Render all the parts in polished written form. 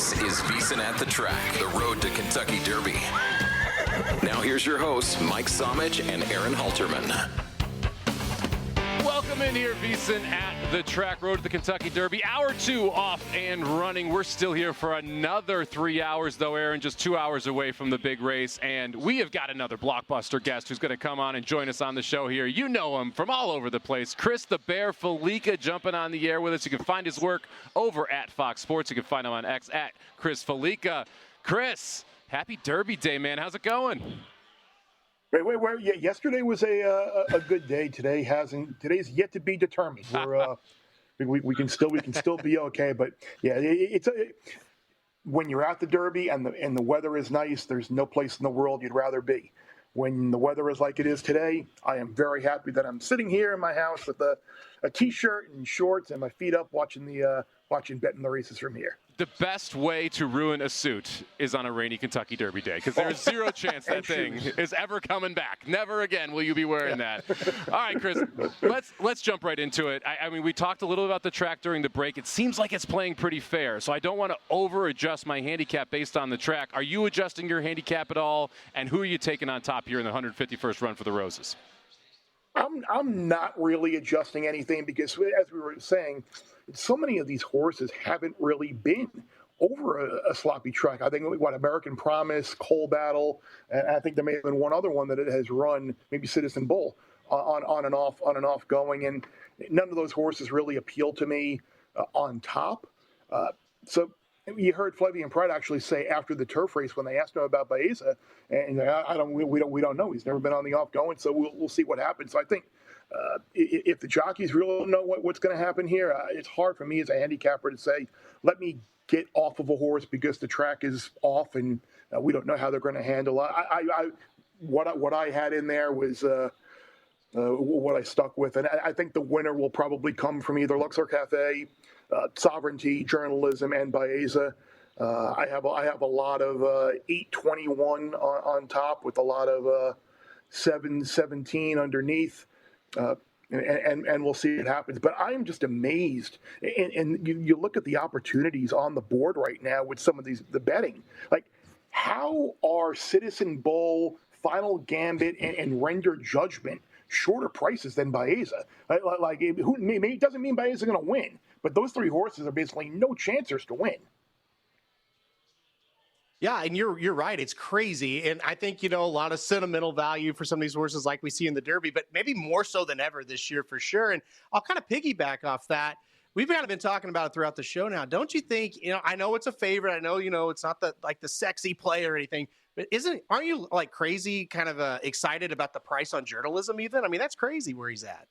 This is VSiN At the Track, the road to Kentucky Derby. Now here's your hosts, Mike Somich and Aaron Halterman. Welcome in here, VSiN At the Track, road to the Kentucky Derby. Hour 2 off and running. We're still here for another 3 hours, though, Aaron, just 2 hours away from the big race. And we have got another blockbuster guest who's going to come on and join us on the show here. You know him from all over the place. Chris the Bear Fallica jumping on the air with us. You can find his work over at Fox Sports. You can find him on X at Chris Fallica. Chris, happy Derby Day, man. How's it going? Wait. Yeah, yesterday was a good day. Today's yet to be determined. We can still be okay. But yeah, when you're at the Derby and the weather is nice, there's no place in the world you'd rather be. When the weather is like it is today, I am very happy that I'm sitting here in my house with a t-shirt and shorts and my feet up watching betting the races from here. The best way to ruin a suit is on a rainy Kentucky Derby day, because there's zero chance that thing is ever coming back. Never again will you be wearing that. All right, Chris, let's jump right into it. I mean, we talked a little about the track during the break. It seems like it's playing pretty fair, so I don't want to over-adjust my handicap based on the track. Are you adjusting your handicap at all, and who are you taking on top here in the 151st run for the Roses? I'm not really adjusting anything because, as we were saying, so many of these horses haven't really been over a sloppy track. I think American Promise, Coal Battle, and I think there may have been one other one that it has run, maybe Citizen Bull, on and off going, and none of those horses really appeal to me on top. So you heard Flavian Pratt actually say after the turf race when they asked him about Baeza, and we don't know. He's never been on the off going, so we'll see what happens. So I think if the jockeys really don't know what's going to happen here, it's hard for me as a handicapper to say, let me get off of a horse because the track is off and we don't know how they're going to handle it. What I had in there was what I stuck with, and I think the winner will probably come from either Luxor Cafe, Sovereignty, Journalism, and Baeza. I have a lot of 821 on top with a lot of 717 underneath, and we'll see what happens. But I am just amazed, and you look at the opportunities on the board right now with some of the betting. Like, how are Citizen Bull, Final Gambit, and Render Judgment shorter prices than Baeza? It doesn't mean Baeza's going to win, but those three horses are basically no chancers to win. Yeah, and you're right. It's crazy. And I think, a lot of sentimental value for some of these horses like we see in the Derby, but maybe more so than ever this year for sure. And I'll kind of piggyback off that. We've kind of been talking about it throughout the show now. Don't you think, I know it's a favorite. I know, it's not the sexy play or anything, but aren't you like crazy kind of excited about the price on Journalism even? I mean, that's crazy where he's at.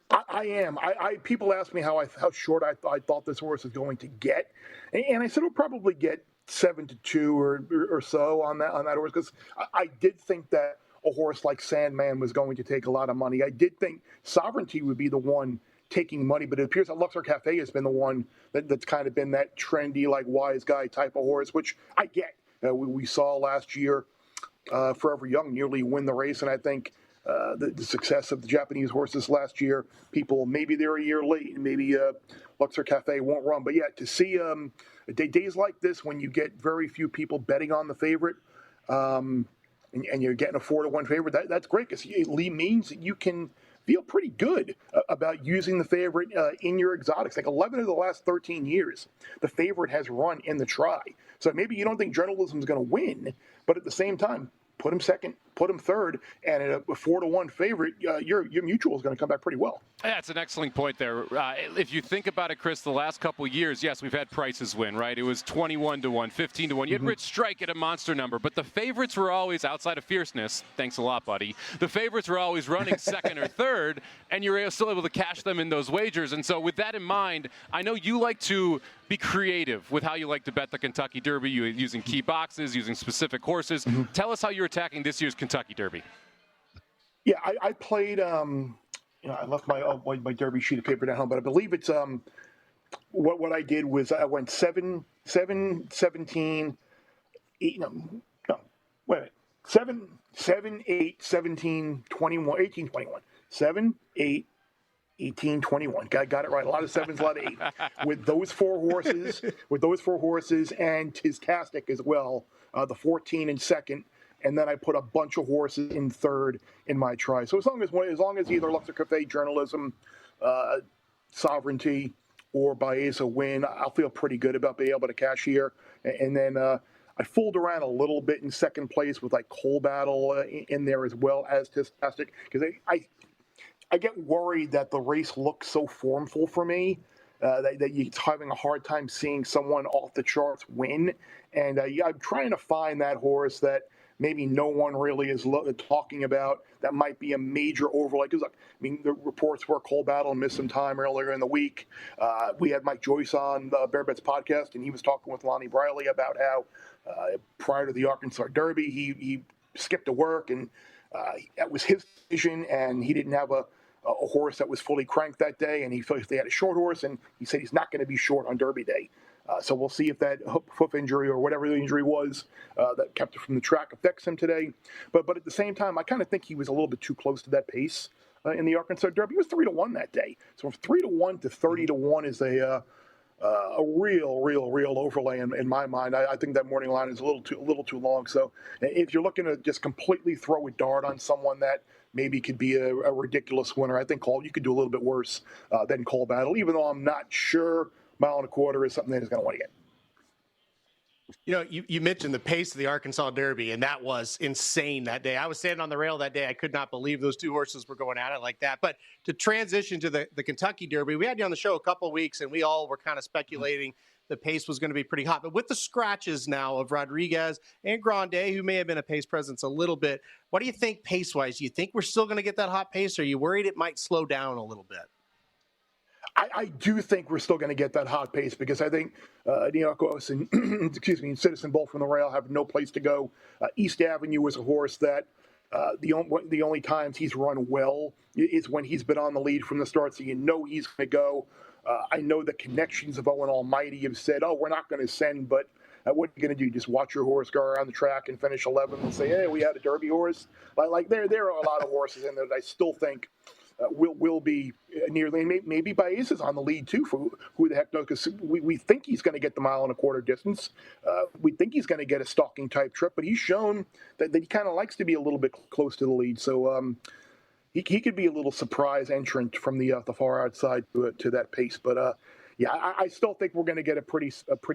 I am. People ask me how short I thought this horse was going to get, and I said it'll probably get 7-2 or so on that horse, because I did think that a horse like Sandman was going to take a lot of money. I did think Sovereignty would be the one taking money, but it appears that Luxor Cafe has been the one that's kind of been that trendy, like wise guy type of horse, which I get. We saw last year Forever Young nearly win the race, and I think the success of the Japanese horses last year, people, maybe they're a year late, and maybe Luxor Cafe won't run. But yeah, to see days like this when you get very few people betting on the favorite, and you're getting a 4-1 favorite, that's great, because it means that you can feel pretty good about using the favorite in your exotics. Like 11 of the last 13 years, the favorite has run in the try. So maybe you don't think Journalism is going to win, but at the same time, put him second, put him third, and at a 4-1 favorite, your mutual is going to come back pretty well. That's an excellent point there. If you think about it, Chris, the last couple of years, yes, we've had prices win, right? It was 21-1, 15-1. You had Rich Strike at a monster number, but the favorites were always, outside of Fierceness, thanks a lot, buddy, the favorites were always running second or third, and you were still able to cash them in those wagers. And so with that in mind, I know you like to be creative with how you like to bet the Kentucky Derby, using key boxes, using specific horses. Tell us how you're attacking this year's Kentucky Derby. Yeah, I played I left my Derby sheet of paper down home, but I believe it's what I did was I went 7, 17, 8, wait a minute, 7, 8, 17, 21, 18, 21, 7, 8, 18-21. Got it right. A lot of sevens, a lot of eight. With those four horses, and Tistastic as well, the 14 in second, and then I put a bunch of horses in third in my try. So as long as either Luxor Cafe Journalism, Sovereignty, or Baeza win, I'll feel pretty good about being able to cash here. And then I fooled around a little bit in second place with like Coal Battle in there as well as Tistastic, because I get worried that the race looks so formful for me that you're having a hard time seeing someone off the charts win. And I'm trying to find that horse that maybe no one really is talking about that might be a major overlay. Because, the reports were Coal Battle missed some time earlier in the week. We had Mike Joyce on the Bear Bets podcast, and he was talking with Lonnie Briley about how prior to the Arkansas Derby, he skipped to work, and that was his decision, and he didn't have a horse that was fully cranked that day, and he felt they had a short horse, and he said he's not going to be short on Derby Day. So we'll see if that hoof injury or whatever the injury was that kept it from the track affects him today. But at the same time, I kind of think he was a little bit too close to that pace in the Arkansas Derby. He was 3-1 that day. So from 3-1 to 30-1 is a real overlay in my mind. I think that morning line is a little too long. So if you're looking to just completely throw a dart on someone that maybe could be a ridiculous winner, I think you could do a little bit worse than Coal Battle, even though I'm not sure mile and a quarter is something that he's going to want to get. You mentioned the pace of the Arkansas Derby, and that was insane that day. I was standing on the rail that day. I could not believe those two horses were going at it like that. But to transition to the Kentucky Derby, we had you on the show a couple of weeks, and we all were kind of speculating the pace was going to be pretty hot. But with the scratches now of Rodriguez and Grande, who may have been a pace presence a little bit, what do you think pace-wise? Do you think we're still going to get that hot pace, or are you worried it might slow down a little bit? I do think we're still going to get that hot pace, because I think Neocos and Citizen Bolt from the rail have no place to go. East Avenue is a horse that the only times he's run well is when he's been on the lead from the start, so he's going to go. I know the connections of Owen Almighty have said, we're not going to send, but what are you going to do? Just watch your horse go around the track and finish 11th and say, hey, we had a Derby horse? Like there are a lot of horses in there that I still think will be nearly, and maybe Baez is on the lead too, for who the heck knows, because we think he's going to get the mile and a quarter distance. We think he's going to get a stalking type trip, but he's shown that he kind of likes to be a little bit close to the lead. So he could be a little surprise entrant from the far outside to that pace. But I still think we're going to get a pretty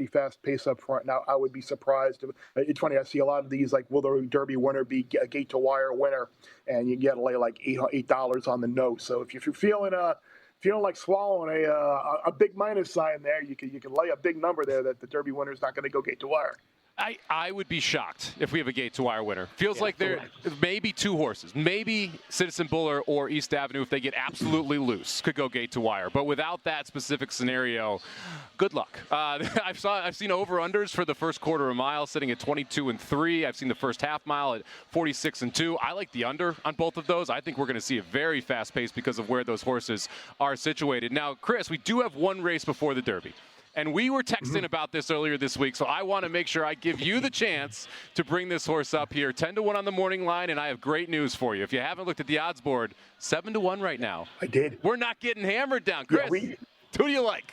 fast pace up front. Now, I would be surprised. It's funny, I see a lot of these, like, will the Derby winner be a gate to wire winner? And you get to lay like $8 on the nose. So if you're feeling like swallowing a big minus sign there, you can lay a big number there that the Derby winner is not going to go gate to wire. I would be shocked if we have a gate-to-wire winner. Feels like there maybe two horses. Maybe Citizen Buller or East Avenue, if they get absolutely loose, could go gate-to-wire. But without that specific scenario, good luck. I've seen over-unders for the first quarter of a mile sitting at 22-3. I've seen the first half mile at 46-2. I like the under on both of those. I think we're going to see a very fast pace because of where those horses are situated. Now, Chris, we do have one race before the Derby. And we were texting about this earlier this week, so I want to make sure I give you the chance to bring this horse up here. 10-1 on the morning line, and I have great news for you. If you haven't looked at the odds board, 7-1 right now. I did. We're not getting hammered down. Chris, who do you like?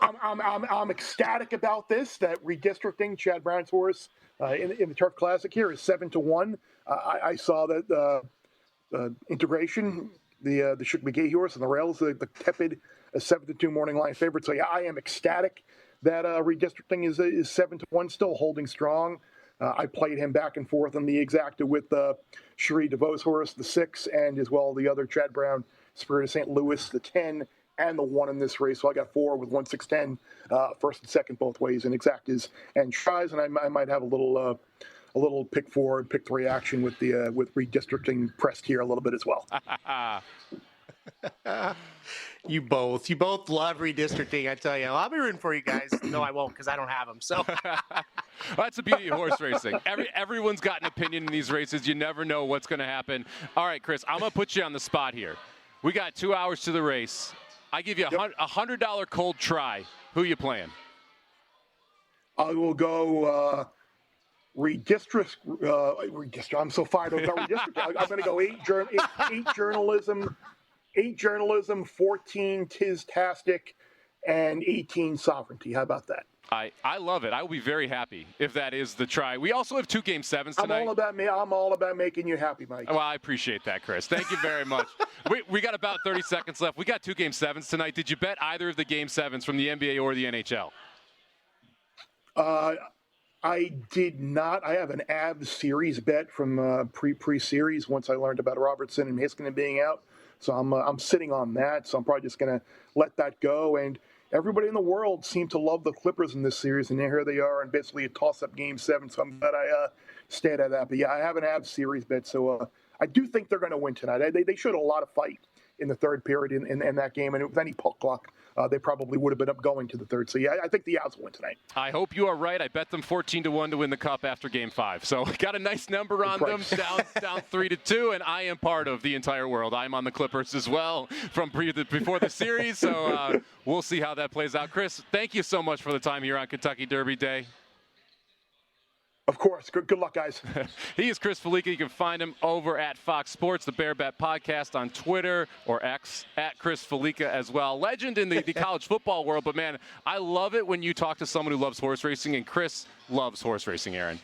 I'm ecstatic about this, that redistricting Chad Brown's horse in the Turf Classic here is 7-1. I saw that integration, the Shook McGahee horse and the rails, the tepid a 7-2 morning line favorite. So I am ecstatic that redistricting is 7-1, still holding strong. I played him back and forth on the exacta with Cherie DeVos horse, the 6, and as well the other Chad Brown Spirit of St. Louis, the 10, and the 1 in this race. So I got 4 with 1, 6, 10, first and second both ways in exactas and tries, and I might have a little pick 4 and pick 3 action with redistricting pressed here a little bit as well. You both love redistricting, I tell you. I'll be rooting for you guys. No, I won't, because I don't have them. So that's the beauty of horse racing. Everyone's got an opinion in these races. You never know what's going to happen. All right, Chris, I'm going to put you on the spot here. We got 2 hours to the race. I give you a $100 cold try. Who you playing? I will go redistrict. I'm so fired up about redistricting. I'm going to go 8 journalism. 8 journalism, 14 tis-tastic, and 18 sovereignty. How about that? I love it. I will be very happy if that is the try. We also have 2 Game 7s tonight. I'm all about making you happy, Mike. Well, I appreciate that, Chris. Thank you very much. we got about 30 seconds left. We got 2 Game 7s tonight. Did you bet either of the Game 7s from the NBA or the NHL? I did not. I have an Avs series bet from pre-series once I learned about Robertson and Heiskanen being out. So I'm sitting on that. So I'm probably just going to let that go. And everybody in the world seemed to love the Clippers in this series, and here they are in basically a toss-up Game 7. So I'm glad I stayed at that. But yeah, I have an Avs series bet. So I do think they're going to win tonight. They showed a lot of fight in the third period in that game, and with any puck luck, they probably would have been up going to the third. So, yeah, I think the Avs will win tonight. I hope you are right. I bet them 14-1 to win the Cup after Game 5. So, got a nice number on them, down 3-2, and I am part of the entire world. I'm on the Clippers as well from before the series, so we'll see how that plays out. Chris, thank you so much for the time here on Kentucky Derby Day. Of course. Good luck, guys. He is Chris Fallica. You can find him over at Fox Sports, the Bear Bet Podcast on Twitter or X, at Chris Fallica as well. Legend in the college football world. But, man, I love it when you talk to someone who loves horse racing, and Chris loves horse racing, Aaron.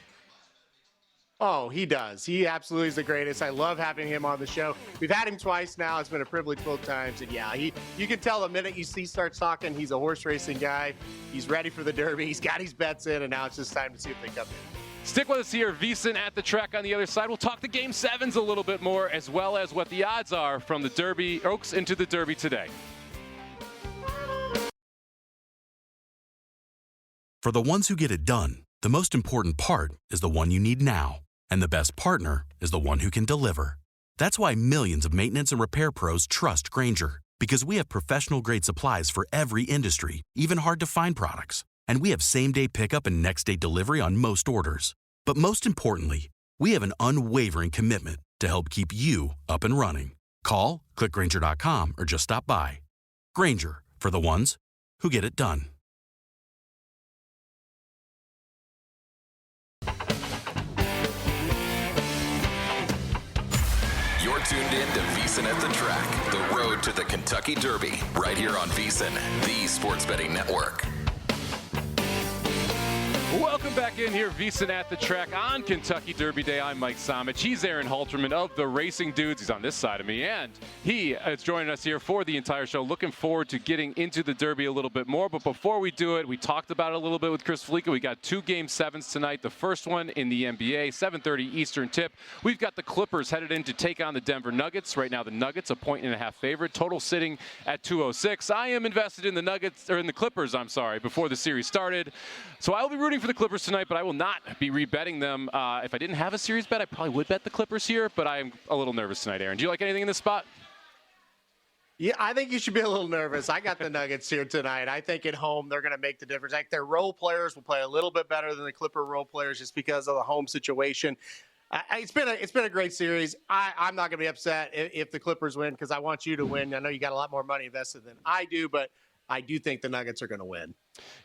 Oh, he does. He absolutely is the greatest. I love having him on the show. We've had him twice now. It's been a privilege both times. And, yeah, you can tell the minute he starts talking, he's a horse racing guy. He's ready for the Derby. He's got his bets in, and now it's just time to see if they come in. Stick with us here, VSiN at the Track on the other side. We'll talk the Game 7s a little bit more, as well as what the odds are from the Derby, Oaks into the Derby today. For the ones who get it done, the most important part is the one you need now. And the best partner is the one who can deliver. That's why millions of maintenance and repair pros trust Grainger, because we have professional-grade supplies for every industry, even hard-to-find products. And we have same-day pickup and next-day delivery on most orders. But most importantly, we have an unwavering commitment to help keep you up and running. Call, click Grainger.com, or just stop by. Grainger, for the ones who get it done. You're tuned in to VSiN at the Track, the road to the Kentucky Derby, right here on VSiN, the sports betting network. Welcome back in here, VSiN at the Track on Kentucky Derby Day. I'm Mike Somich. He's Aaron Halterman of the Racing Dudes. He's on this side of me, and he is joining us here for the entire show. Looking forward to getting into the Derby a little bit more, but before we do it, we talked about it a little bit with Chris Fallica. We got 2 Game 7s tonight. The first one in the NBA, 7:30 Eastern tip. We've got the Clippers headed in to take on the Denver Nuggets. Right now, the Nuggets, a 1.5 favorite. Total sitting at 206. I am invested in the Nuggets, or in the Clippers, I'm sorry, before the series started. So I will be rooting for the Clippers tonight, but I will not be rebetting them. If I didn't have a series bet, I probably would bet the Clippers here, but I am a little nervous tonight, Aaron. Do you like anything in this spot? Yeah, I think you should be a little nervous. I got the Nuggets here tonight. I think at home they're going to make the difference. Like, their role players will play a little bit better than the Clipper role players just because of the home situation. It's been a great series. I'm not going to be upset if the Clippers win because I want you to win. I know you got a lot more money invested than I do, but I do think the Nuggets are going to win.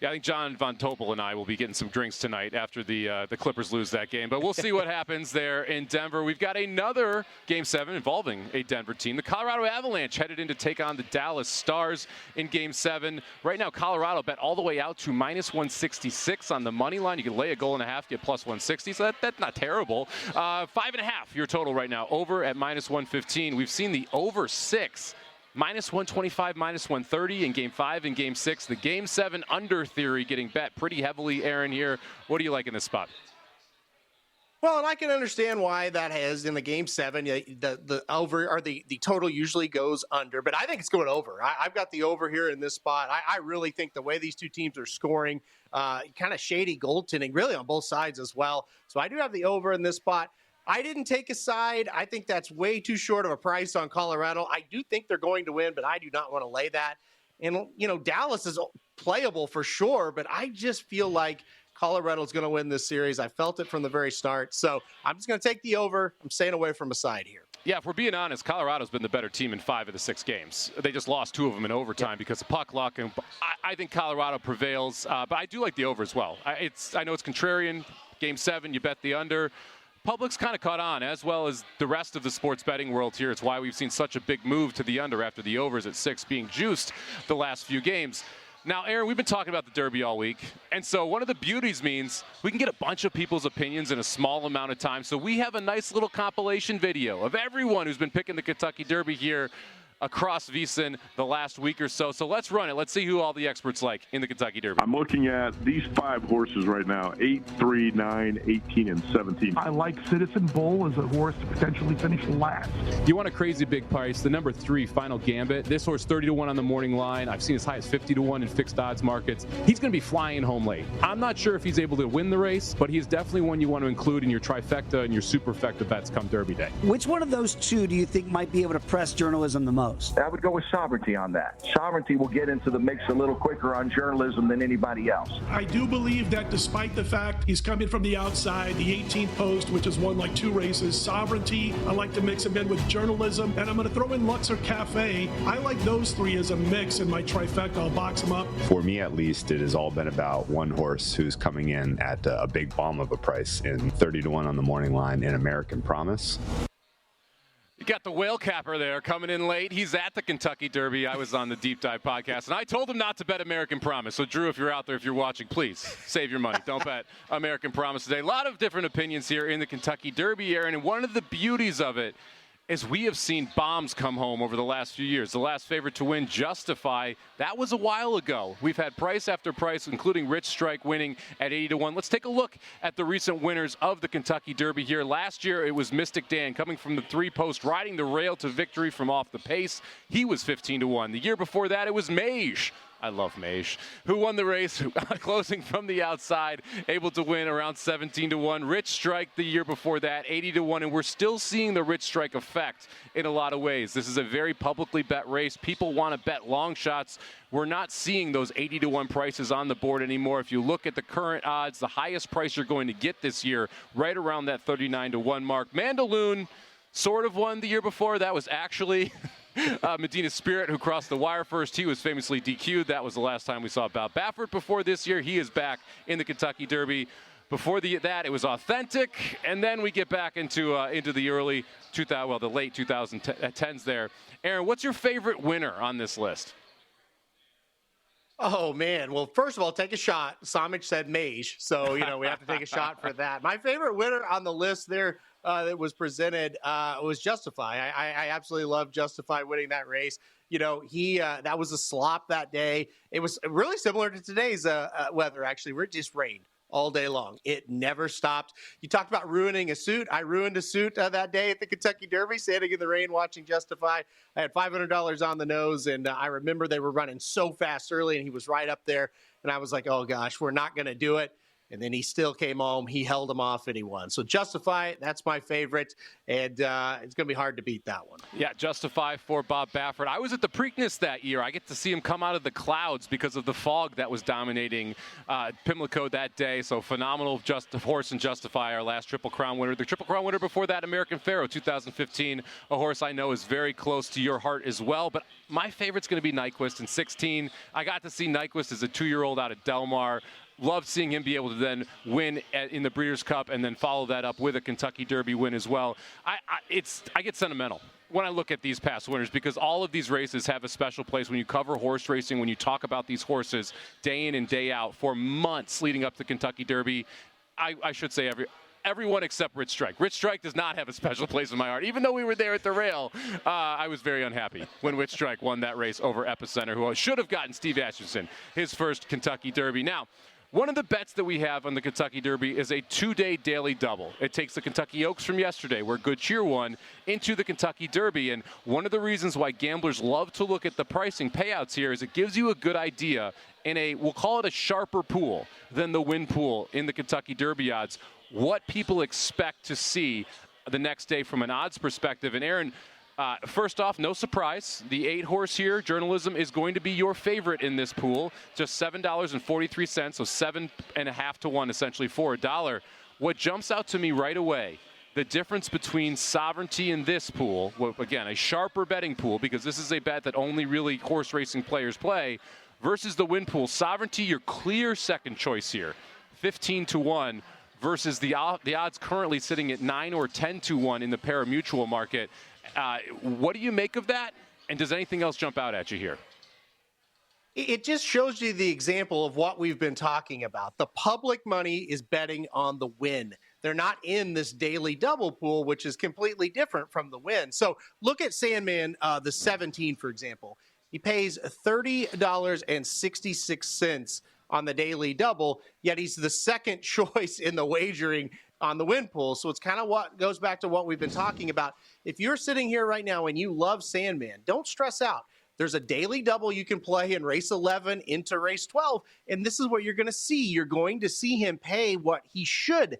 Yeah, I think John Von Topel and I will be getting some drinks tonight after the Clippers lose that game. But we'll see what happens there in Denver. We've got another Game 7 involving a Denver team. The Colorado Avalanche headed in to take on the Dallas Stars in Game 7. Right now, Colorado bet all the way out to -166 on the money line. You can lay a goal and a half, get +160, so that's not terrible. 5.5 your total right now, over at -115. We've seen the over 6. -125, -130 in Game 5 and Game 6. The Game 7 under theory getting bet pretty heavily, Aaron, here. What do you like in this spot? Well, and I can understand why that has in the Game 7. The over or the total usually goes under, but I think it's going over. I've got the over here in this spot. I really think the way these two teams are scoring, kind of shady goaltending, really on both sides as well. So I do have the over in this spot. I didn't take a side. I think that's way too short of a price on Colorado. I do think they're going to win, but I do not want to lay that. And, Dallas is playable for sure, but I just feel like Colorado's going to win this series. I felt it from the very start. So I'm just going to take the over. I'm staying away from a side here. Yeah, if we're being honest, Colorado's been the better team in 5 of the 6 games. They just lost 2 of them in overtime because of puck luck. And I think Colorado prevails, but I do like the over as well. I know it's contrarian. Game 7, you bet the under. public's kind of caught on, as well as the rest of the sports betting world here. It's why we've seen such a big move to the under after the overs at 6 being juiced the last few games. Now, Aaron, we've been talking about the Derby all week, and so one of the beauties means we can get a bunch of people's opinions in a small amount of time. So we have a nice little compilation video of everyone who's been picking the Kentucky Derby here across VSiN the last week or so. So let's run it. Let's see who all the experts like in the Kentucky Derby. I'm looking at these 5 horses right now, 8, 3, 9, 18, and 17. I like Citizen Bull as a horse to potentially finish last. You want a crazy big price, the number 3, Final Gambit. This horse 30-1 on the morning line. I've seen as high as 50-1 in fixed odds markets. He's going to be flying home late. I'm not sure if he's able to win the race, but he's definitely one you want to include in your trifecta and your superfecta bets come Derby Day. Which one of those two do you think might be able to press journalism the most? I would go with Sovereignty on that. Sovereignty will get into the mix a little quicker on journalism than anybody else. I do believe that despite the fact he's coming from the outside, the 18th post, which has won like 2 races, Sovereignty, I like to mix him in with journalism, and I'm going to throw in Luxor Cafe. I like those 3 as a mix in my trifecta. I'll box them up. For me, at least, it has all been about one horse who's coming in at a big bomb of a price in 30-1 on the morning line in American Promise. You got the whale capper there coming in late. He's at the Kentucky Derby. I was on the Deep Dive podcast, and I told him not to bet American Promise. So, Drew, if you're out there, if you're watching, please save your money. Don't bet American Promise today. A lot of different opinions here in the Kentucky Derby, Aaron, and one of the beauties of it is we have seen bombs come home over the last few years. The last favorite to win, Justify, that was a while ago. We've had price after price, including Rich Strike winning at 80-1. Let's take a look at the recent winners of the Kentucky Derby here. Last year, it was Mystic Dan coming from the 3-post, riding the rail to victory from off the pace. He was 15-1. The year before that, it was Mage. I love Mage, who won the race, closing from the outside, able to win around 17-1. Rich Strike the year before that, 80-1, and we're still seeing the Rich Strike effect in a lot of ways. This is a very publicly bet race. People want to bet long shots. We're not seeing those 80-1 prices on the board anymore. If you look at the current odds, the highest price you're going to get this year, right around that 39-1 mark. Mandaloon sort of won the year before. That was actually Medina Spirit, who crossed the wire first. He was famously DQ'd. That was the last time we saw Bob Baffert before this year. He is back in the Kentucky Derby. Before that, it was Authentic, and then we get back into the early 2000, well, the late 2010s there. Aaron, what's your favorite winner on this list? Oh, man. Well, first of all, take a shot. Somich said Mage, so, we have to take a shot for that. My favorite winner on the list there that was presented was Justify. I absolutely love Justify winning that race. That was a slop that day. It was really similar to today's weather, actually. It just rained all day long. It never stopped. You talked about ruining a suit. I ruined a suit that day at the Kentucky Derby, standing in the rain watching Justify. I had $500 on the nose, and I remember they were running so fast early, and he was right up there. And I was like, oh, gosh, we're not going to do it. And then he still came home. He held him off, and he won. So Justify, that's my favorite, and it's going to be hard to beat that one. Yeah, Justify for Bob Baffert. I was at the Preakness that year. I get to see him come out of the clouds because of the fog that was dominating Pimlico that day. So phenomenal horse and Justify, our last Triple Crown winner. The Triple Crown winner before that, American Pharoah, 2015, a horse I know is very close to your heart as well. But my favorite's going to be Nyquist in 16. I got to see Nyquist as a 2-year-old out of Del Mar. Loved seeing him be able to then win in the Breeders' Cup and then follow that up with a Kentucky Derby win as well. I get sentimental when I look at these past winners because all of these races have a special place when you cover horse racing, when you talk about these horses day in and day out for months leading up to the Kentucky Derby. I should say everyone except Rich Strike. Rich Strike does not have a special place in my heart. Even though we were there at the rail, I was very unhappy when Rich Strike won that race over Epicenter, who should have gotten Steve Atchison his first Kentucky Derby. Now, one of the bets that we have on the Kentucky Derby is a 2-day daily double. It takes the Kentucky Oaks from yesterday, where Good Cheer won, into the Kentucky Derby. And one of the reasons why gamblers love to look at the pricing payouts here is it gives you a good idea in we'll call it a sharper pool than the win pool in the Kentucky Derby odds, what people expect to see the next day from an odds perspective. And Aaron, first off, no surprise, the 8-horse here, Journalism, is going to be your favorite in this pool. Just $7.43, so 7.5 to 1, essentially, for $1. What jumps out to me right away, the difference between Sovereignty in this pool, again, a sharper betting pool, because this is a bet that only really horse racing players play, versus the win pool. Sovereignty, your clear second choice here, 15 to 1. versus the odds currently sitting at 9 or 10 to 1 in the pari-mutuel market. What do you make of that? And does anything else jump out at you here? It just shows you the example of what we've been talking about. The public money is betting on the win. They're not in this daily double pool, which is completely different from the win. So look at Sandman, the 17, for example. He pays $30.66 on the daily double, yet he's the second choice in the wagering on the win pool. So it's kind of what goes back to what we've been talking about. If you're sitting here right now and you love Sandman, don't stress out. There's a daily double you can play in race 11 into race 12, and this is what you're going to see. You're going to see him pay what he should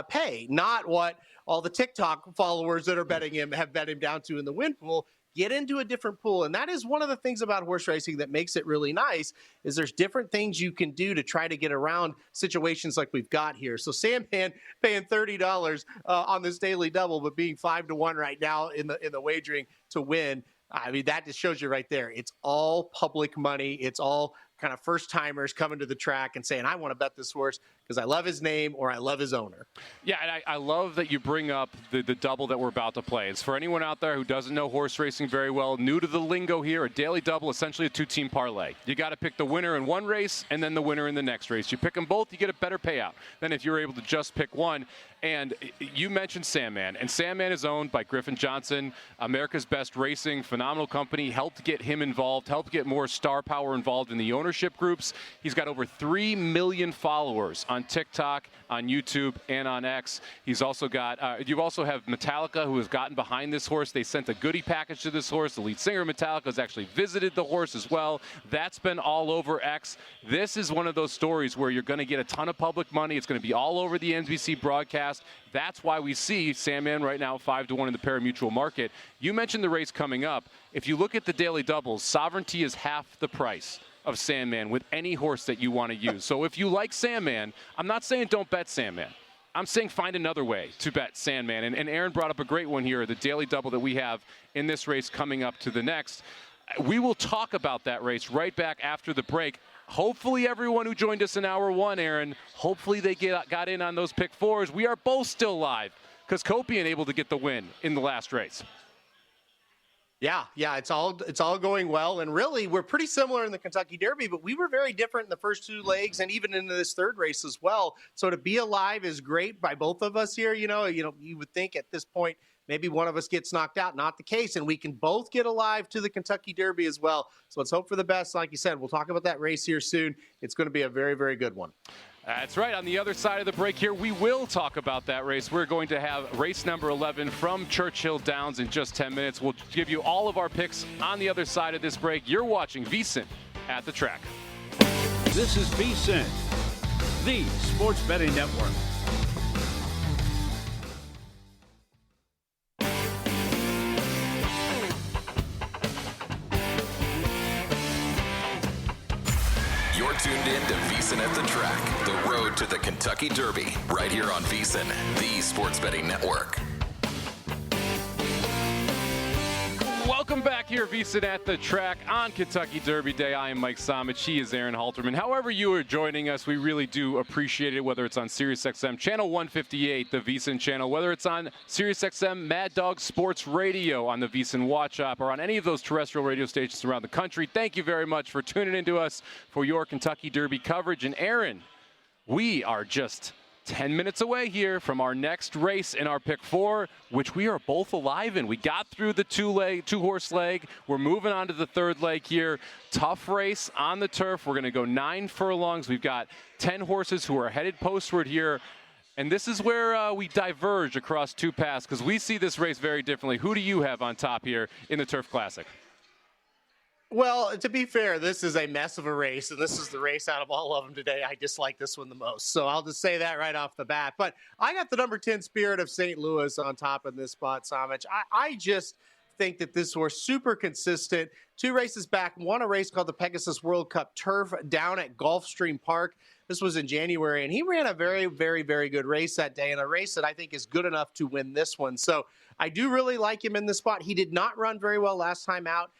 pay, not what all the TikTok followers that are betting him have bet him down to in the win pool. Get into a different pool, and that is one of the things about horse racing that makes it really nice is there's different things you can do to try to get around situations like we've got here. So Sandman paying $30 on this daily double, but being 5 to 1 right now in the wagering to win. I mean, that just shows you right there. It's all public money. It's all kind of first-timers coming to the track and saying, I want to bet this horse because I love his name or I love his owner. Yeah, and I love that you bring up the double that we're about to play. It's for anyone out there who doesn't know horse racing very well, new to the lingo here, a daily double, essentially a two-team parlay. You got to pick the winner in one race and then the winner in the next race. You pick them both, you get a better payout than if you're able to just pick one. And you mentioned Sandman, and Sandman is owned by Griffin Johnson, America's Best Racing, phenomenal company, helped get him involved, helped get more star power involved in the ownership groups. He's got over 3 million followers on TikTok, on YouTube, and on X. He's also got, you also have Metallica, who has gotten behind this horse. They sent a goodie package to this horse. The lead singer of Metallica has actually visited the horse as well. That's been all over X. This is one of those stories where you're going to get a ton of public money. It's going to be all over the NBC broadcast. That's why we see Sandman right now 5 to 1 in the pari-mutuel market. You mentioned the race coming up. If you look at the daily doubles, Sovereignty is half the price of Sandman with any horse that you want to use. So if you like Sandman, I'm not saying don't bet Sandman. I'm saying find another way to bet Sandman. And Aaron brought up a great one here, the daily double that we have in this race coming up to the next. We will talk about that race right back after the break. Hopefully everyone who joined us in hour one, Aaron, hopefully they got in on those pick fours. We are both still live because Kopian able to get the win in the last race. Yeah, it's all going well, and really we're pretty similar in the Kentucky Derby, but we were very different in the first two legs and even into this third race as well. So to be alive is great by both of us here. You would think at this point maybe one of us gets knocked out. Not the case, and we can both get alive to the Kentucky Derby as well. So let's hope for the best. Like you said, we'll talk about that race here soon. It's going to be a very, very good one. That's right. On the other side of the break here, we will talk about that race. We're going to have race number 11 from Churchill Downs in just 10 minutes. We'll give you all of our picks on the other side of this break. You're watching VSiN at the Track. This is VSiN, the Sports Betting Network. You're tuned in to VSiN at the Track, the road to the Kentucky Derby, right here on VSiN, the Sports Betting Network. Welcome back here, VSiN at the Track on Kentucky Derby Day. I am Mike Somich. He is Aaron Halterman. However you are joining us, we really do appreciate it, whether it's on SiriusXM Channel 158, the VSiN channel, whether it's on SiriusXM Mad Dog Sports Radio on the VSiN Watch app, or on any of those terrestrial radio stations around the country. Thank you very much for tuning into us for your Kentucky Derby coverage. And Aaron, we are just 10 minutes away here from our next race in our pick four, which we are both alive in. We got through the two-horse leg. We're moving on to the third leg here. Tough race on the turf. We're going to go 9 furlongs. We've got 10 horses who are headed postward here. And this is where we diverge across two paths because we see this race very differently. Who do you have on top here in the Turf Classic? Well, to be fair, this is a mess of a race, and this is the race out of all of them today. I dislike this one the most, so I'll just say that right off the bat. But I got the number 10 Spirit of St. Louis on top in this spot, Somich. I just think that this horse super consistent. 2 races back, won a race called the Pegasus World Cup Turf down at Gulfstream Park. This was in January, and he ran a very, very, very good race that day, and a race that I think is good enough to win this one. So I do really like him in this spot. He did not run very well last time out.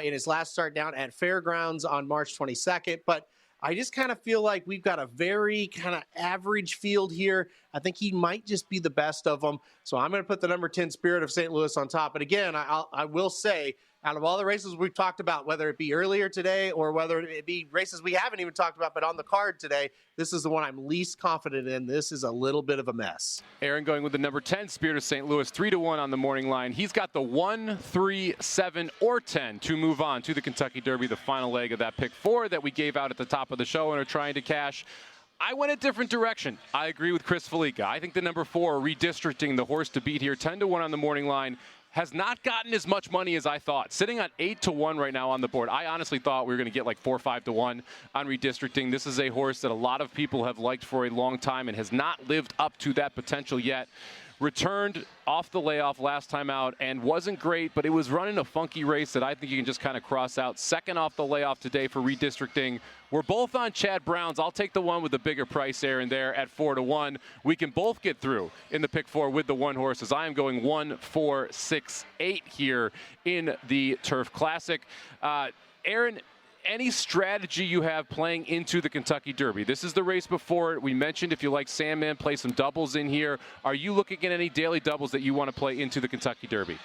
In his last start down at Fairgrounds on March 22nd. But I just kind of feel like we've got a very kind of average field here. I think he might just be the best of them. So I'm going to put the number 10 Spirit of St. Louis on top. But again, I will say, out of all the races we've talked about, whether it be earlier today or whether it be races we haven't even talked about, but on the card today, this is the one I'm least confident in. This is a little bit of a mess. Aaron going with the number 10, Spirit of St. Louis, 3-1 on the morning line. He's got the 1, 3, 7, or 10 to move on to the Kentucky Derby, the final leg of that pick 4 that we gave out at the top of the show and are trying to cash. I went a different direction. I agree with Chris Fallica. I think the number 4, redistricting the horse to beat here, 10-1 on the morning line, has not gotten as much money as I thought. Sitting at 8-1 right now on the board. I honestly thought we were going to get like 4 or 5-1 on redistricting. This is a horse that a lot of people have liked for a long time and has not lived up to that potential yet. Returned off the layoff last time out and wasn't great, but it was running a funky race that I think you can just kind of cross out. Second off the layoff today for redistricting. We're both on Chad Brown's. I'll take the one with the bigger price there and there at 4-1. We can both get through in the pick 4 with the one horses. I am going 1, 4, 6, 8 here in the Turf Classic. Aaron, any strategy you have playing into the Kentucky Derby? This is the race before it. We mentioned if you like Sandman, play some doubles in here. Are you looking at any daily doubles that you want to play into the Kentucky Derby?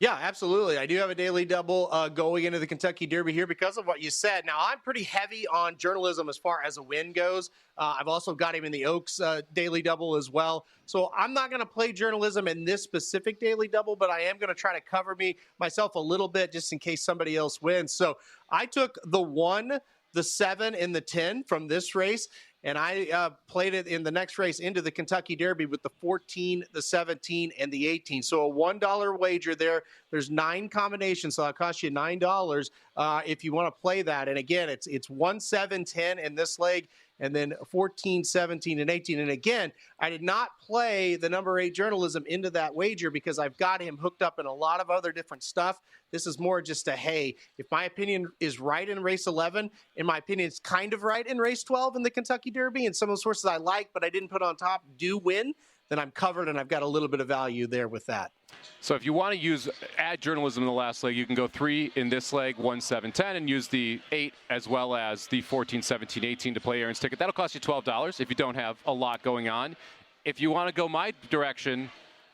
Yeah, absolutely. I do have a daily double going into the Kentucky Derby here because of what you said. Now, I'm pretty heavy on journalism as far as a win goes. I've also got him in the Oaks daily double as well. So I'm not going to play journalism in this specific daily double, but I am going to try to cover myself a little bit just in case somebody else wins. So I took the 1, the 7, and the 10 from this race, and I played it in the next race into the Kentucky Derby with the 14, the 17, and the 18. So a $1 wager there. There's 9 combinations, so it'll cost you $9 if you want to play that. And again, it's 1, 7, 10 in this leg, and then 14, 17, and 18. And again, I did not play the number 8 journalism into that wager because I've got him hooked up in a lot of other different stuff. This is more just a, hey, if my opinion is right in race 11, in my opinion, it's kind of right in race 12 in the Kentucky Derby, and some of the horses I like but I didn't put on top do win, then I'm covered and I've got a little bit of value there with that. So if you want to add journalism in the last leg, you can go 3 in this leg, 1, 7, 10, and use the 8 as well as the 14, 17, 18 to play Aaron's ticket. That'll cost you $12 if you don't have a lot going on. If you want to go my direction,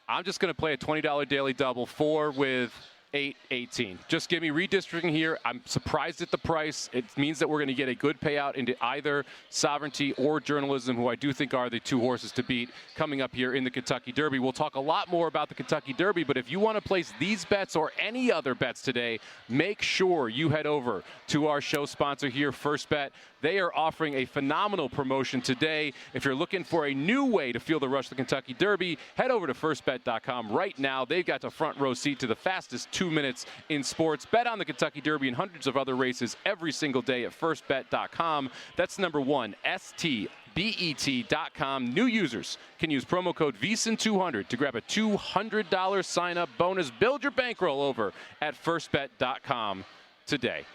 I'm just going to play a $20 daily double, 4 with 8, 18. Just give me redistricting here. I'm surprised at the price. It means that we're going to get a good payout into either Sovereignty or Journalism, who I do think are the 2 horses to beat coming up here in the Kentucky Derby. We'll talk a lot more about the Kentucky Derby, but if you want to place these bets or any other bets today, make sure you head over to our show sponsor here, First Bet. They are offering a phenomenal promotion today. If you're looking for a new way to feel the rush of the Kentucky Derby, head over to firstbet.com right now. They've got the front row seat to the fastest 2 minutes in sports. Bet on the Kentucky Derby and hundreds of other races every single day at firstbet.com. That's number 1, STBET.com. New users can use promo code VSiN200 to grab a $200 sign-up bonus. Build your bankroll over at firstbet.com today.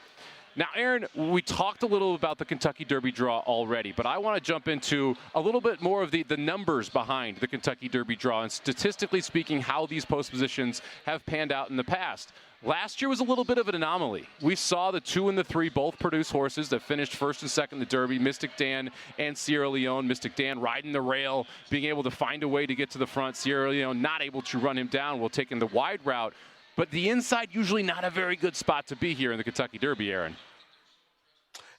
Now, Aaron, we talked a little about the Kentucky Derby draw already, but I want to jump into a little bit more of the numbers behind the Kentucky Derby draw and statistically speaking how these post positions have panned out in the past. Last year was a little bit of an anomaly. We saw the 2 and the 3 both produce horses that finished first and second in the Derby, Mystic Dan and Sierra Leone. Mystic Dan riding the rail, being able to find a way to get to the front. Sierra Leone not able to run him down while taking the wide route. But the inside usually not a very good spot to be here in the Kentucky Derby, Aaron.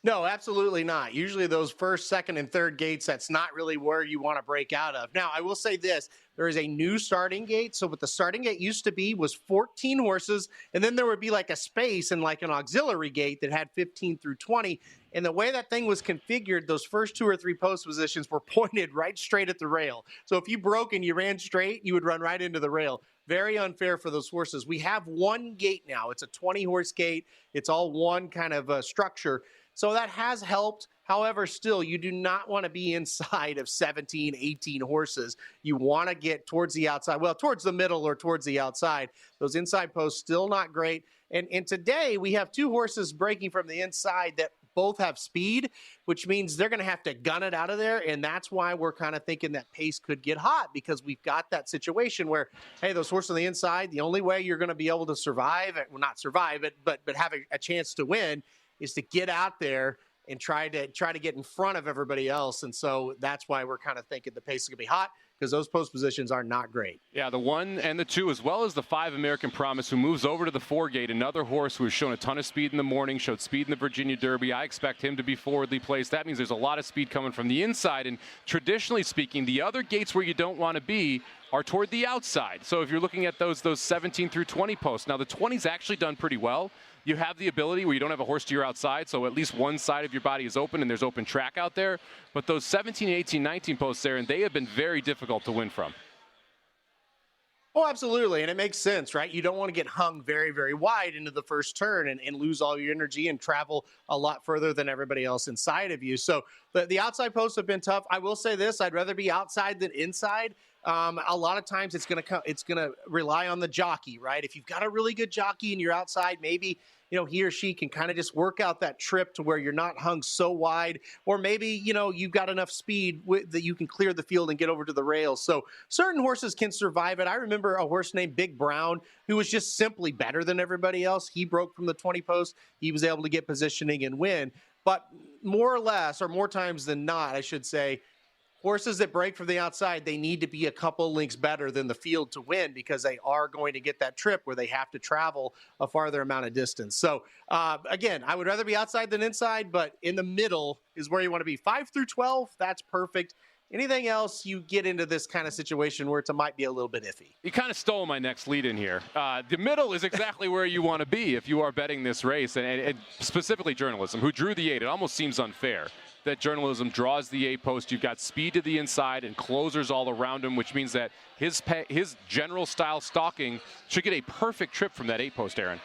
No, absolutely not. Usually those first, second, and third gates, that's not really where you want to break out of. Now, I will say this. There is a new starting gate. So what the starting gate used to be was 14 horses, and then there would be like a space and like an auxiliary gate that had 15 through 20. And the way that thing was configured, those first 2 or 3 post positions were pointed right straight at the rail. So if you broke and you ran straight, you would run right into the rail. Very unfair for those horses. We have one gate now. It's a 20-horse gate. It's all one kind of structure. So that has helped. However, still, you do not want to be inside of 17, 18 horses. You want to get towards the outside, well, towards the middle or towards the outside. Those inside posts still not great. And today we have 2 horses breaking from the inside that both have speed, which means they're going to have to gun it out of there. And that's why we're kind of thinking that pace could get hot, because we've got that situation where, hey, those horses on the inside, the only way you're going to be able to survive, well, not survive it, but have a chance to win is to get out there and try to get in front of everybody else. And so that's why we're kind of thinking the pace is going to be hot, because those post positions are not great. Yeah, the 1 and the 2, as well as the 5 American Promise, who moves over to the 4 gate, another horse who has shown a ton of speed in the morning, showed speed in the Virginia Derby. I expect him to be forwardly placed. That means there's a lot of speed coming from the inside, and traditionally speaking, the other gates where you don't want to be are toward the outside. So if you're looking at those 17 through 20 posts, now the 20's actually done pretty well. You have the ability where you don't have a horse to your outside, so at least one side of your body is open and there's open track out there. But those 17, 18, 19 posts there, and they have been very difficult to win from. Oh, absolutely. And it makes sense, right? You don't want to get hung very, very wide into the first turn and lose all your energy and travel a lot further than everybody else inside of you. So the outside posts have been tough. I will say this, I'd rather be outside than inside. A lot of times it's going to rely on the jockey, right? If you've got a really good jockey and you're outside, maybe, he or she can kind of just work out that trip to where you're not hung so wide, or maybe, you've got enough speed that you can clear the field and get over to the rails. So certain horses can survive it. I remember a horse named Big Brown, who was just simply better than everybody else. He broke from the 20 post. He was able to get positioning and win. But more or less, or more times than not, I should say, horses that break from the outside, they need to be a couple links better than the field to win, because they are going to get that trip where they have to travel a farther amount of distance. So, again, I would rather be outside than inside, but in the middle is where you want to be. 5 through 12, that's perfect. Anything else, you get into this kind of situation where it might be a little bit iffy. You kind of stole my next lead in here. The middle is exactly where you want to be if you are betting this race, and specifically journalism, who drew the 8. It almost seems unfair that journalism draws the 8 post. You've got speed to the inside and closers all around him, which means that his general style stalking should get a perfect trip from that 8 post, Aaron.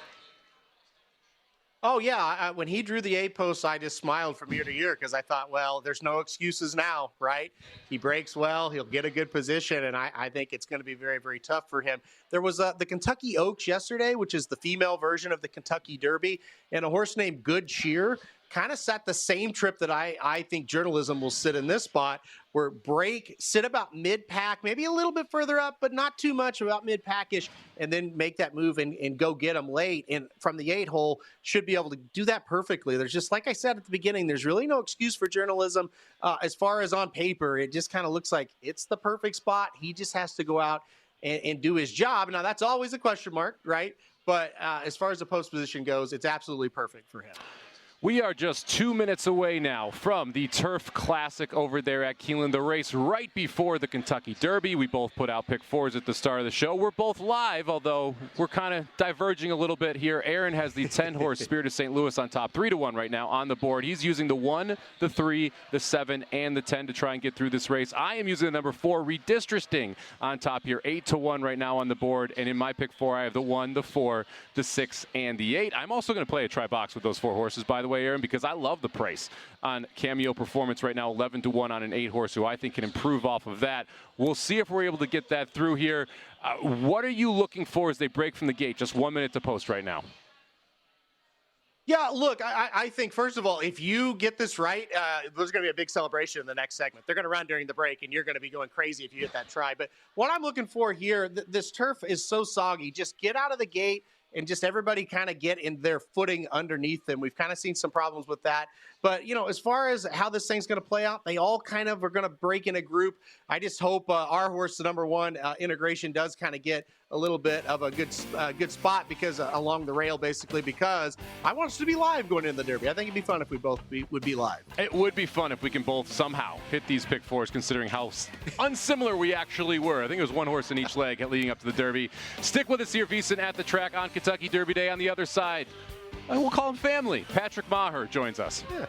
Oh, yeah. When he drew the 8 post, I just smiled from ear to ear, because I thought, well, there's no excuses now, right? He breaks well. He'll get a good position, and I think it's going to be very, very tough for him. There was the Kentucky Oaks yesterday, which is the female version of the Kentucky Derby, and a horse named Good Cheer kind of set the same trip that I think journalism will sit in this spot, where break, sit about mid-pack, maybe a little bit further up, but not too much, about mid-pack-ish, and then make that move and go get them late. And from the 8 hole, should be able to do that perfectly. There's just, like I said at the beginning, there's really no excuse for journalism. As far as on paper, it just kind of looks like it's the perfect spot. He just has to go out and do his job. Now, that's always a question mark, right? But as far as the post position goes, it's absolutely perfect for him. We are just 2 minutes away now from the Turf Classic over there at Keeneland, the race right before the Kentucky Derby. We both put out pick 4s at the start of the show. We're both live, although we're kind of diverging a little bit here. Aaron has the 10-horse Spirit of St. Louis on top, 3-1 right now on the board. He's using the 1, the 3, the 7, and the 10 to try and get through this race. I am using the number 4, Redistricting, on top here, 8-1 right now on the board. And in my pick 4, I have the 1, the 4, the 6, and the 8. I'm also going to play a try box with those 4 horses, by the way, Aaron, because I love the price on Cameo Performance right now, 11-1 on an 8-horse, who I think can improve off of that. We'll see if we're able to get that through here. What are you looking for as they break from the gate? Just 1 minute to post right now. Yeah, look, I think, first of all, if you get this right, there's going to be a big celebration in the next segment. They're going to run during the break, and you're going to be going crazy if you get that try. But what I'm looking for here, this turf is so soggy. Just get out of the gate and just everybody kind of get in their footing underneath them. We've kind of seen some problems with that. But, as far as how this thing's going to play out, they all kind of are going to break in a group. I just hope our horse, the number 1, Integration, does kind of get a little bit of a good spot, because along the rail, basically, because I want us to be live going into the Derby. I think it'd be fun if we both would be live. It would be fun if we can both somehow hit these pick 4s, considering how unsimilar we actually were. I think it was 1 horse in each leg leading up to the Derby. Stick with us here, VSiN at the Track on Kentucky Derby Day. On the other side, we'll call him family. Patrick Maher joins us. Yeah.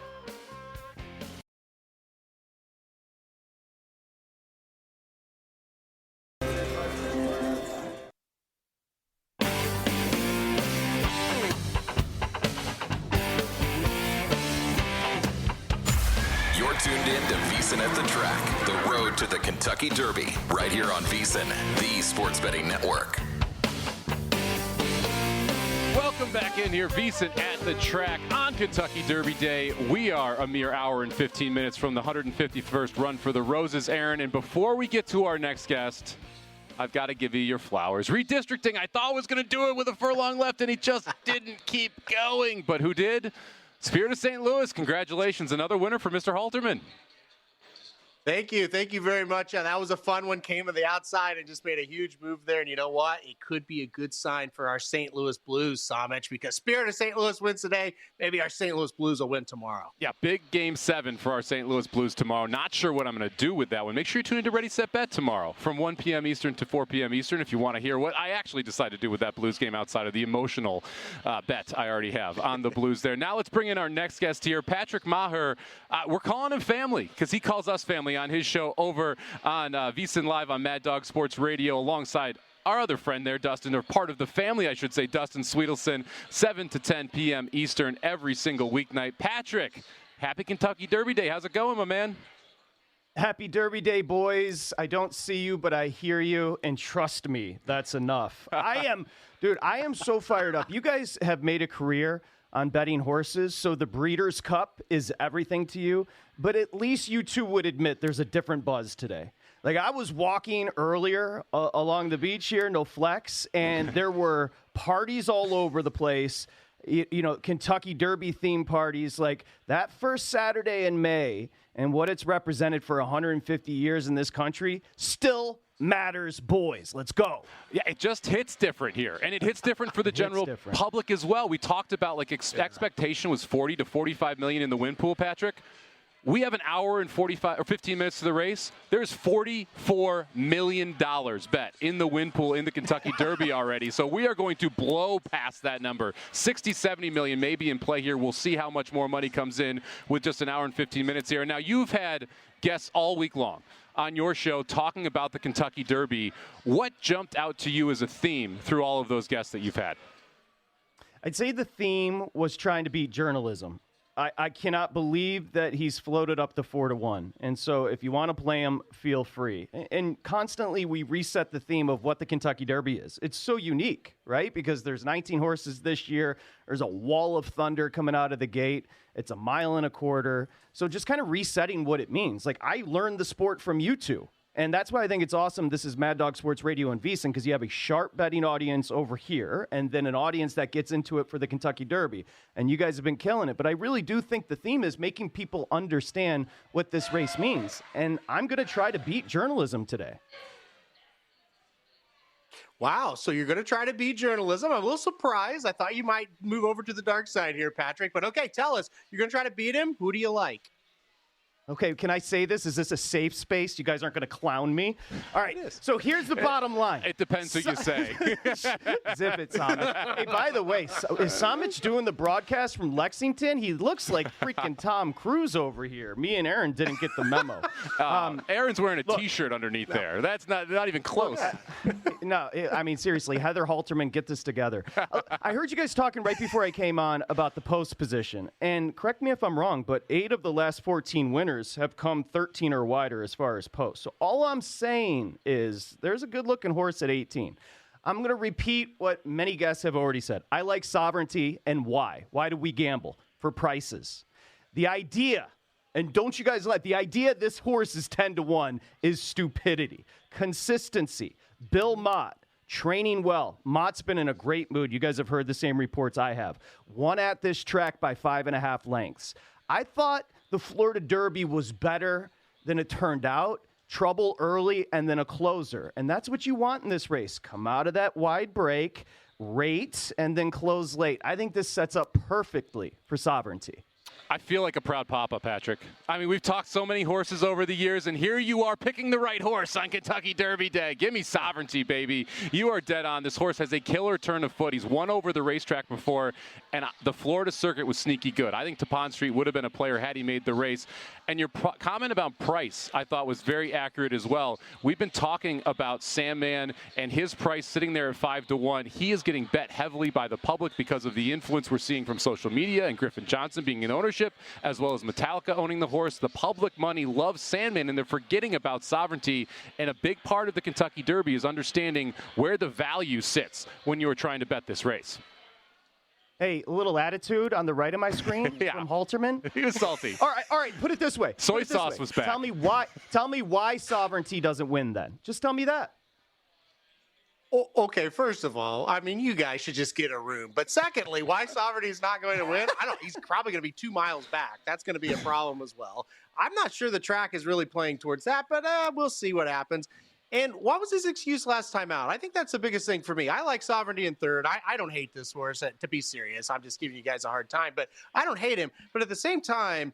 You're tuned in to VSiN at the Track, the road to the Kentucky Derby, right here on VSiN, the Sports Betting Network. Welcome back in here, VSiN at the Track on Kentucky Derby Day. We are a mere hour and 15 minutes from the 151st run for the Roses, Aaron. And before we get to our next guest, I've got to give you your flowers. Redistricting, I thought was going to do it with a furlong left, and he just didn't keep going. But who did? Spirit of St. Louis, congratulations. Another winner for Mr. Halterman. Thank you. Thank you very much. Yeah, that was a fun one. Came to the outside and just made a huge move there. And you know what? It could be a good sign for our St. Louis Blues, Somich, because Spirit of St. Louis wins today. Maybe our St. Louis Blues will win tomorrow. Yeah, big Game 7 for our St. Louis Blues tomorrow. Not sure what I'm going to do with that one. Make sure you tune into Ready, Set, Bet tomorrow from 1 p.m. Eastern to 4 p.m. Eastern if you want to hear what I actually decided to do with that Blues game outside of the emotional bet I already have on the Blues there. Now let's bring in our next guest here, Patrick Maher. We're calling him family because he calls us family on his show over on VSiN Live on Mad Dog Sports Radio alongside our other friend there, Dustin, or part of the family, I should say, Dustin Sweetelson, 7 to 10 p.m. Eastern every single weeknight. Patrick, happy Kentucky Derby Day. How's it going, my man? Happy Derby Day, boys. I don't see you, but I hear you, and trust me, that's enough. I am so fired up. You guys have made a career on betting horses, so the Breeders' Cup is everything to you, but at least you two would admit there's a different buzz today. Like, I was walking earlier along the beach here, no flex, and there were parties all over the place, you know, Kentucky Derby theme parties, like that first Saturday in May, and what it's represented for 150 years in this country still matters, boys. Let's go. Yeah, it just hits different here, and it hits different for the general public as well. We talked about, like, expectation was 40 to 45 million in the win pool, Patrick. We have an hour and 45 or 15 minutes to the race. There's $44 million bet in the win pool in the Kentucky Derby already. So we are going to blow past that number. 60, 70 million maybe in play here. We'll see how much more money comes in with just an hour and 15 minutes here. Now, you've had guests all week long on your show talking about the Kentucky Derby. What jumped out to you as a theme through all of those guests that you've had? I'd say the theme was trying to beat journalism. I cannot believe that he's floated up to 4-1. And so if you want to play him, feel free. And constantly we reset the theme of what the Kentucky Derby is. It's so unique, right? Because there's 19 horses this year. There's a wall of thunder coming out of the gate. It's a mile and a quarter. So just kind of resetting what it means. Like, I learned the sport from you two. And that's why I think it's awesome. This is Mad Dog Sports Radio and VSiN, because you have a sharp betting audience over here and then an audience that gets into it for the Kentucky Derby. And you guys have been killing it. But I really do think the theme is making people understand what this race means. And I'm going to try to beat journalism today. Wow, so you're going to try to beat journalism. I'm a little surprised. I thought you might move over to the dark side here, Patrick. But okay, tell us. You're going to try to beat him? Who do you like? Okay, can I say this? Is this a safe space? You guys aren't going to clown me? All right, so here's the bottom line. It depends what you say. Zip it, Somich. Hey, by the way, is Somich doing the broadcast from Lexington? He looks like freaking Tom Cruise over here. Me and Aaron didn't get the memo. Aaron's wearing a T-shirt underneath there. That's not even close. No, I mean, seriously, Heather Halterman, get this together. I heard you guys talking right before I came on about the post position. And correct me if I'm wrong, but 8 of the last 14 winners have come 13 or wider as far as posts. So all I'm saying is there's a good-looking horse at 18. I'm going to repeat what many guests have already said. I like Sovereignty, and why? Why do we gamble? For prices. The idea, and don't you guys the idea this horse is 10-1 is stupidity. Consistency. Bill Mott. Training well. Mott's been in a great mood. You guys have heard the same reports I have. Won at this track by 5.5 lengths. I thought the Florida Derby was better than it turned out. Trouble early and then a closer. And that's what you want in this race. Come out of that wide break, rate, and then close late. I think this sets up perfectly for Sovereignty. I feel like a proud papa, Patrick. I mean, we've talked so many horses over the years, and here you are picking the right horse on Kentucky Derby Day. Give me Sovereignty, baby. You are dead on. This horse has a killer turn of foot. He's won over the racetrack before, and the Florida circuit was sneaky good. I think Tappan Street would have been a player had he made the race. And your comment about price, I thought, was very accurate as well. We've been talking about Sandman and his price sitting there at 5-1. He is getting bet heavily by the public because of the influence we're seeing from social media and Griffin Johnson being in ownership, as well as Metallica owning the horse. The public money loves Sandman, and they're forgetting about Sovereignty. And a big part of the Kentucky Derby is understanding where the value sits when you are trying to bet this race. Hey, a little attitude on the right of my screen from Halterman. He was salty. All right. Put it this way. Soy sauce was bad. Tell me why Sovereignty doesn't win then. Just tell me that. Okay, first of all, I mean, you guys should just get a room. But secondly, why Sovereignty's not going to win? He's probably going to be 2 miles back. That's going to be a problem as well. I'm not sure the track is really playing towards that, but we'll see what happens. And what was his excuse last time out? I think that's the biggest thing for me. I like Sovereignty in third. I don't hate this horse, to be serious. I'm just giving you guys a hard time, but I don't hate him. But at the same time,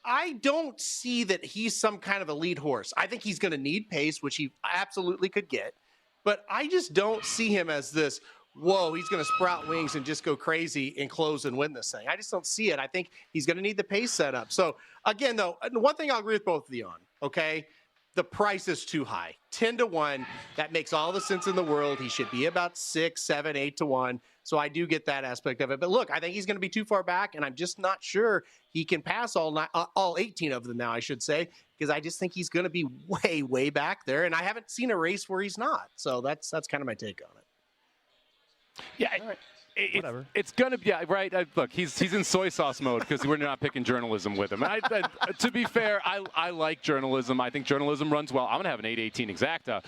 I don't see that he's some kind of elite horse. I think he's going to need pace, which he absolutely could get. But I just don't see him as this, whoa, he's going to sprout wings and just go crazy and close and win this thing. I just don't see it. I think he's going to need the pace set up. So, again, though, one thing I'll agree with both of you on, okay? The price is too high. 10-1, that makes all the sense in the world. He should be about 6, 7, 8-1. So I do get that aspect of it. But look, I think he's going to be too far back, and I'm just not sure he can pass all 18 of them now, I should say, because I just think he's going to be way, way back there. And I haven't seen a race where he's not. So that's kind of my take on it. Yeah. It's going to be, right. Look, he's in soy sauce mode because we're not picking journalism with him. To be fair, I like journalism. I think journalism runs well. I'm going to have an 818 exacta.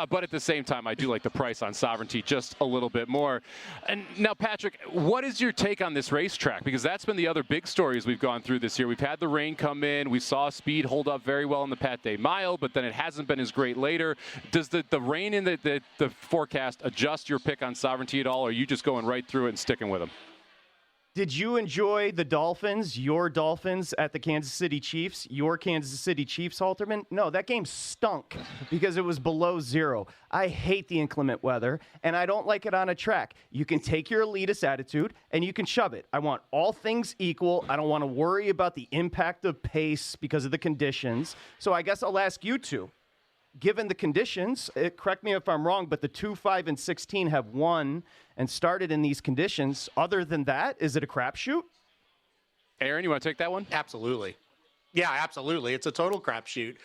But at the same time, I do like the price on Sovereignty just a little bit more. And now, Patrick, what is your take on this racetrack? Because that's been the other big story as we've gone through this year. We've had the rain come in. We saw speed hold up very well in the Pat Day Mile, but then it hasn't been as great later. Does the rain in the forecast adjust your pick on Sovereignty at all, or are you just going right through it and sticking with them? Did you enjoy the Dolphins, your Dolphins at the Kansas City Chiefs, your Kansas City Chiefs, Halterman? No, that game stunk because it was below zero. I hate the inclement weather, and I don't like it on a track. You can take your elitist attitude, and you can shove it. I want all things equal. I don't want to worry about the impact of pace because of the conditions. So I guess I'll ask you two. Given the conditions, correct me if I'm wrong, but the 2, 5, and 16 have won and started in these conditions. Other than that, is it a crapshoot? Aaron, you want to take that one? Absolutely. Yeah, absolutely. It's a total crapshoot.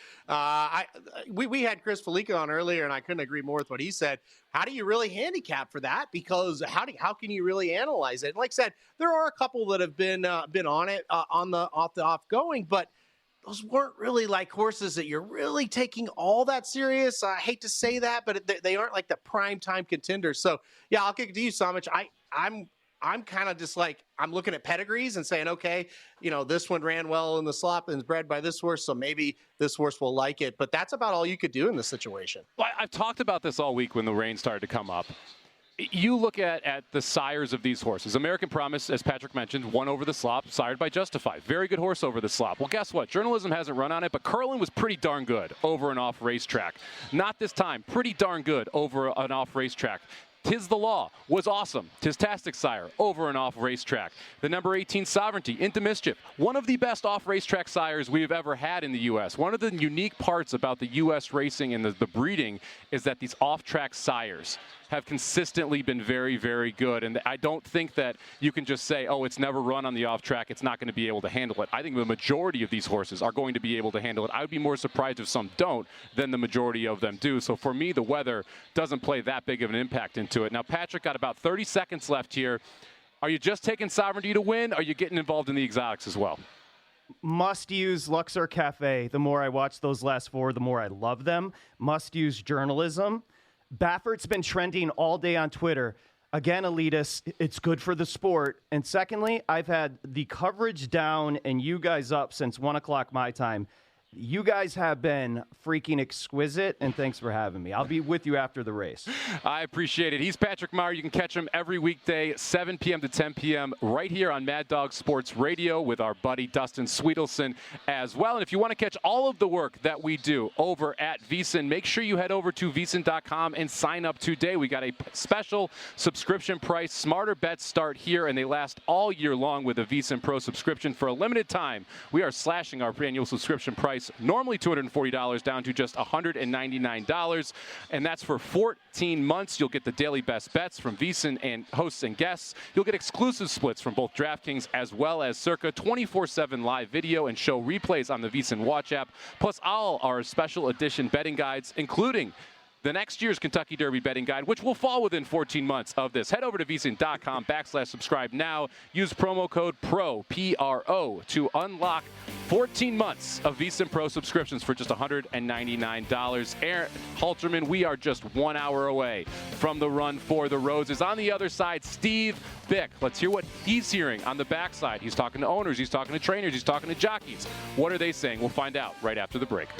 We had Chris Fallica on earlier, and I couldn't agree more with what he said. How do you really handicap for that? Because how can you really analyze it? And like I said, there are a couple that have been on it on the off going, but those weren't really like horses that you're really taking all that serious. I hate to say that, but they aren't like the prime time contenders. So yeah, I'll kick it to you, Somich. I'm kind of just like, I'm looking at pedigrees and saying, okay, this one ran well in the slop and is bred by this horse, so maybe this horse will like it. But that's about all you could do in this situation. Well, I've talked about this all week when the rain started to come up. You look at the sires of these horses. American Promise, as Patrick mentioned, won over the slop, sired by Justify. Very good horse over the slop. Well, guess what? Journalism hasn't run on it, but Curlin was pretty darn good over an off racetrack. Not this time. Pretty darn good over an off racetrack. Tis the Law was awesome. Tis-tastic Sire over and off racetrack. The number 18 Sovereignty into Mischief. One of the best off racetrack sires we have ever had in the U.S. One of the unique parts about the U.S. racing and the breeding is that these off-track sires have consistently been very, very good. And I don't think that you can just say, oh, it's never run on the off track, it's not going to be able to handle it. I think the majority of these horses are going to be able to handle it. I would be more surprised if some don't than the majority of them do. So for me, the weather doesn't play that big of an impact into it. Now, Patrick got about 30 seconds left here. Are you just taking Sovereignty to win? Are you getting involved in the exotics as well? Must use Luxor Cafe. The more I watch those last four, the more I love them. Must use journalism. Baffert's been trending all day on Twitter. Again, elitist, it's good for the sport. And secondly, I've had the coverage down and you guys up since 1 o'clock my time. You guys have been freaking exquisite, and thanks for having me. I'll be with you after the race. I appreciate it. He's Patrick Meyer. You can catch him every weekday, 7 p.m. to 10 p.m. right here on Mad Dog Sports Radio with our buddy Dustin Sweetelson as well. And if you want to catch all of the work that we do over at VSiN, make sure you head over to VSiN.com and sign up today. We got a special subscription price. Smarter bets start here, and they last all year long with a VSiN Pro subscription. For a limited time, we are slashing our annual subscription price, normally $240, down to just $199, and that's for 14 months. You'll get the daily best bets from VSiN and hosts and guests. You'll get exclusive splits from both DraftKings as well as Circa, 24/7 live video and show replays on the VSiN Watch app, plus all our special edition betting guides, including the next year's Kentucky Derby betting guide, which will fall within 14 months of this. Head over to VSiN.com/subscribe now. Use promo code PRO, P-R-O, to unlock 14 months of VSiN Pro subscriptions for just $199. Aaron Halterman, we are just 1 hour away from the run for the Roses. On the other side, Steve Bick. Let's hear what he's hearing on the backside. He's talking to owners, he's talking to trainers, he's talking to jockeys. What are they saying? We'll find out right after the break.